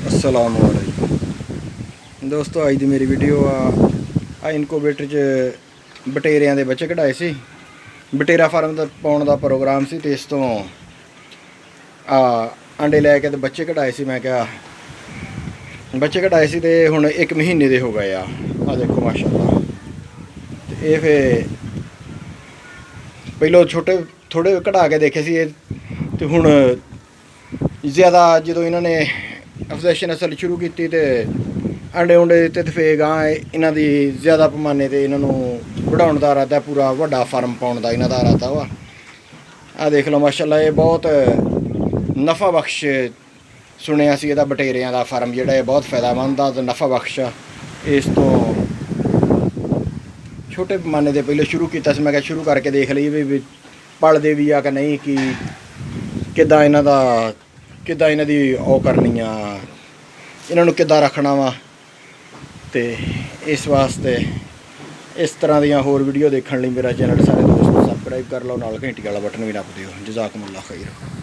अस्सलाम वालेकुम दोस्तों, अज की मेरी वीडियो आ इनकोवेटर च बटेरिया के बच्चे कढ़ाए सी। बटेरा फार्म पाने का प्रोग्राम से इस तो अंडे लैके तो बच्चे कढ़ाए सी। मैं क्या बच्चे कढ़ाए सी तो हुण 1 महीने के हो गए आ देखो माशाअल्लाह। तो ये फिर पहलों छोटे थोड़े कढ़ा के देखे सी तो हुण ज़्यादा जो इन्होंने अफजैशन असल शुरू की तो अंडे उंडे दिते तो फिर गां इन्हों की ज़्यादा पैमाने पर इन्हों बढ़ाने का इरादा, पूरा वड्डा फार्म पाने का इन्हों का इरादा वा। आ देख लो माशाअल्लाह, ये बहुत नफ़ा बख्श सुनिया सी। बटेरिया का फार्म जोड़ा बहुत फायदेमंद आ तो नफ़ा बख्श आ। इस तो छोटे पैमाने के पहले शुरू किया, मैं क्या शुरू करके देख ली भी पलते भी आ कि नहीं, कि किदा इन्हों का किदा इन्हों की ओ करनी आ, इन्हों किदा रखना वा। तो इस वास्ते इस तरह दी होर वीडियो देखने लिए मेरा चैनल सारे दोस्त सबसक्राइब कर लो, नाल घंटी वाला बटन भी नप दिओ। जज़ाकुमुल्लाह खैर।